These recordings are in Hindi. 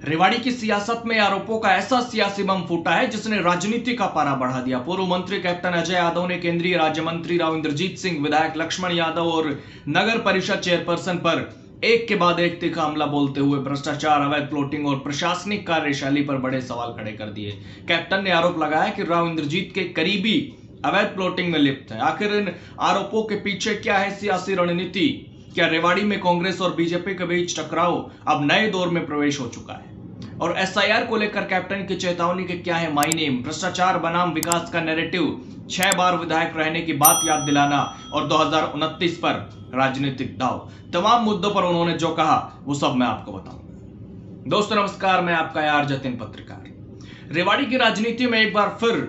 रेवाड़ी की सियासत में आरोपों का ऐसा सियासी बम फूटा है जिसने राजनीति का पारा बढ़ा दिया। पूर्व मंत्री कैप्टन अजय यादव ने केंद्रीय राज्य मंत्री राव इंद्रजीत सिंह, विधायक लक्ष्मण यादव और नगर परिषद चेयरपर्सन पर एक के बाद एक तीखा हमला बोलते हुए भ्रष्टाचार, अवैध प्लॉटिंग और प्रशासनिक कार्यशैली पर बड़े सवाल खड़े कर दिए। कैप्टन ने आरोप लगाया कि राव इंद्रजीत के करीबी अवैध प्लॉटिंग में लिप्त है। आखिर इन आरोपों के पीछे क्या है सियासी रणनीति? क्या रेवाड़ी में कांग्रेस और बीजेपी के बीच टकराव अब नए दौर में प्रवेश हो चुका है? और एसआईआर को लेकर कैप्टन की चेतावनी के क्या है मायने? भ्रष्टाचार बनाम विकास का नैरेटिव, 6 बार विधायक रहने की बात याद दिलाना और 2029 पर राजनीतिक दाव, तमाम मुद्दों पर उन्होंने जो कहा वो सब मैं आपको बताऊंगा। दोस्तों नमस्कार, मैं आपका यार जतिन पत्रकार। रेवाड़ी की राजनीति में एक बार फिर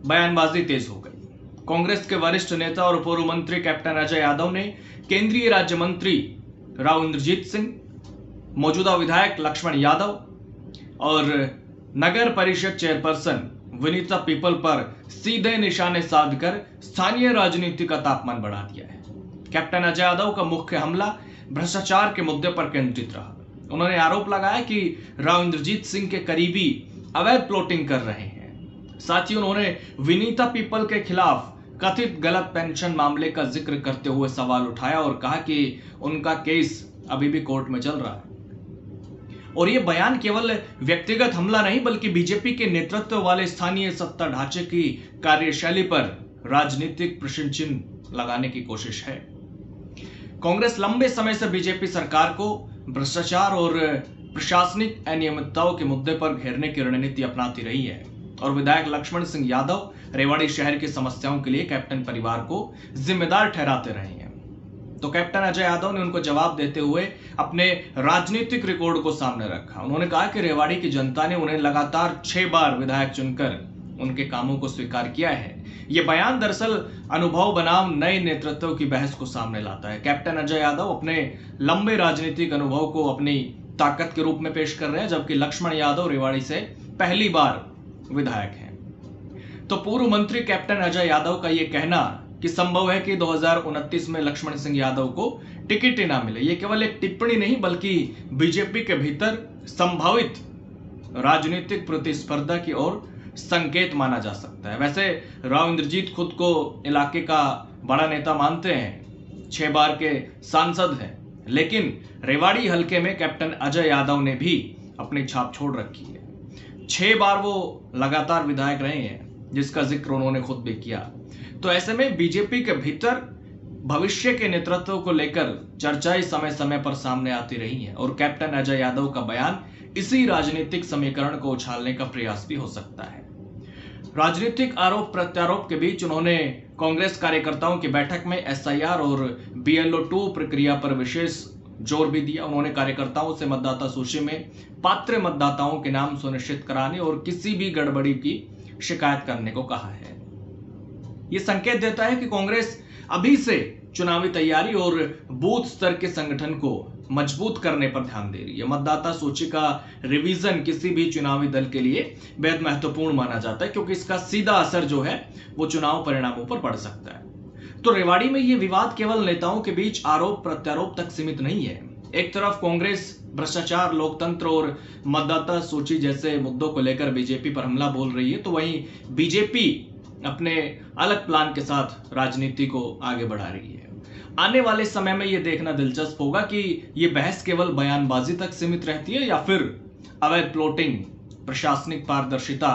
बयानबाजी तेज हो गई। कांग्रेस के वरिष्ठ नेता और पूर्व मंत्री कैप्टन अजय यादव ने केंद्रीय राज्य मंत्री राव इंद्रजीत सिंह, मौजूदा विधायक लक्ष्मण यादव और नगर परिषद चेयरपर्सन विनीता पीपल पर सीधे निशाने साधकर स्थानीय राजनीति का तापमान बढ़ा दिया है। कैप्टन अजय यादव का मुख्य हमला भ्रष्टाचार के मुद्दे पर केंद्रित रहा। उन्होंने आरोप लगाया कि राव इंद्रजीत सिंह के करीबी अवैध प्लॉटिंग कर रहे हैं। साथ ही उन्होंने विनीता पीपल के खिलाफ कथित गलत पेंशन मामले का जिक्र करते हुए सवाल उठाया और कहा कि उनका केस अभी भी कोर्ट में चल रहा है। और यह बयान केवल व्यक्तिगत हमला नहीं बल्कि बीजेपी के नेतृत्व वाले स्थानीय सत्ता ढांचे की कार्यशैली पर राजनीतिक प्रश्न चिन्ह लगाने की कोशिश है। कांग्रेस लंबे समय से बीजेपी सरकार को भ्रष्टाचार और प्रशासनिक अनियमितताओं के मुद्दे पर घेरने की रणनीति अपनाती रही है और विधायक लक्ष्मण सिंह यादव रेवाड़ी शहर की समस्याओं के लिए कैप्टन परिवार को जिम्मेदार ठहराते रहे हैं। तो कैप्टन अजय यादव ने उनको जवाब देते हुए अपने राजनीतिक रिकॉर्ड को सामने रखा। उन्होंने कहा कि रेवाड़ी की जनता ने उन्हें लगातार 6 बार विधायक चुनकर उनके कामों को स्वीकार किया है। यह बयान दरअसल अनुभव बनाम नए नेतृत्व की बहस को सामने लाता है। कैप्टन अजय यादव अपने लंबे राजनीतिक अनुभव को अपनी ताकत के रूप में पेश कर रहे हैं, जबकि लक्ष्मण यादव रेवाड़ी से पहली बार विधायक हैं। तो पूर्व मंत्री कैप्टन अजय यादव का यह कहना कि संभव है कि 2029 में लक्ष्मण सिंह यादव को टिकट ही ना मिले, यह केवल एक टिप्पणी नहीं बल्कि बीजेपी के भीतर संभावित राजनीतिक प्रतिस्पर्धा की ओर संकेत माना जा सकता है। वैसे राव इंद्रजीत खुद को इलाके का बड़ा नेता मानते हैं, 6 बार के सांसद हैं, लेकिन रेवाड़ी हलके में कैप्टन अजय यादव ने भी अपनी छाप छोड़ रखी है। 6 बार वो लगातार विधायक रहे हैं, जिसका जिक्र उन्होंने खुद भी किया। तो ऐसे में बीजेपी के भीतर भविष्य के नेतृत्व को लेकर चर्चाएं समय समय पर सामने आती रही हैं और कैप्टन अजय यादव का बयान इसी राजनीतिक समीकरण को उछालने का प्रयास भी हो सकता है। राजनीतिक आरोप प्रत्यारोप के बीच उन्होंने कांग्रेस कार्यकर्ताओं की बैठक में एसआईआर और BLO 2 प्रक्रिया पर विशेष जोर भी दिया। उन्होंने कार्यकर्ताओं से मतदाता सूची में पात्र मतदाताओं के नाम सुनिश्चित कराने और किसी भी गड़बड़ी की शिकायत करने को कहा है। यह संकेत देता है कि कांग्रेस अभी से चुनावी तैयारी और बूथ स्तर के संगठन को मजबूत करने पर ध्यान दे रही है। मतदाता सूची का रिवीजन किसी भी चुनावी दल के लिए बेहद महत्वपूर्ण माना जाता है, क्योंकि इसका सीधा असर जो है वो चुनाव परिणामों पर पड़ सकता है। तो रेवाड़ी में यह विवाद केवल नेताओं के बीच आरोप प्रत्यारोप तक सीमित नहीं है। एक तरफ कांग्रेस भ्रष्टाचार, लोकतंत्र और मतदाता सूची जैसे मुद्दों को लेकर बीजेपी पर हमला बोल रही है, तो वहीं बीजेपी अपने अलग प्लान के साथ राजनीति को आगे बढ़ा रही है। आने वाले समय में यह देखना दिलचस्प होगा कि यह बहस केवल बयानबाजी तक सीमित रहती है या फिर अवैध प्लॉटिंग, प्रशासनिक पारदर्शिता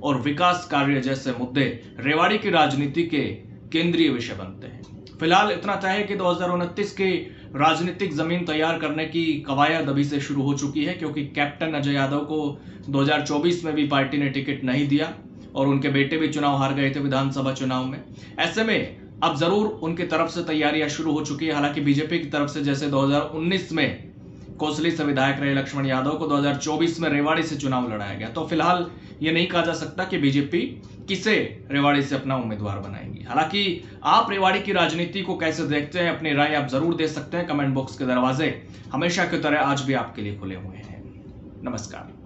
और विकास कार्य जैसे मुद्दे रेवाड़ी की राजनीति के केंद्रीय विषय बनते हैं। फिलहाल इतना तय है कि 2029 की राजनीतिक जमीन तैयार करने की कवायद अभी से शुरू हो चुकी है, क्योंकि कैप्टन अजय यादव को 2024 में भी पार्टी ने टिकट नहीं दिया और उनके बेटे भी चुनाव हार गए थे विधानसभा चुनाव में। ऐसे में अब जरूर उनकी तरफ से तैयारियां शुरू हो चुकी है। हालांकि बीजेपी की तरफ से जैसे 2019 में कोसली से विधायक रहे लक्ष्मण यादव को 2024 में रेवाड़ी से चुनाव लड़ाया गया, तो फिलहाल ये नहीं कहा जा सकता कि बीजेपी किसे रेवाड़ी से अपना उम्मीदवार बनाएगी। हालांकि आप रेवाड़ी की राजनीति को कैसे देखते हैं, अपनी राय आप जरूर दे सकते हैं। कमेंट बॉक्स के दरवाजे हमेशा की तरह आज भी आपके लिए खुले हुए हैं। नमस्कार।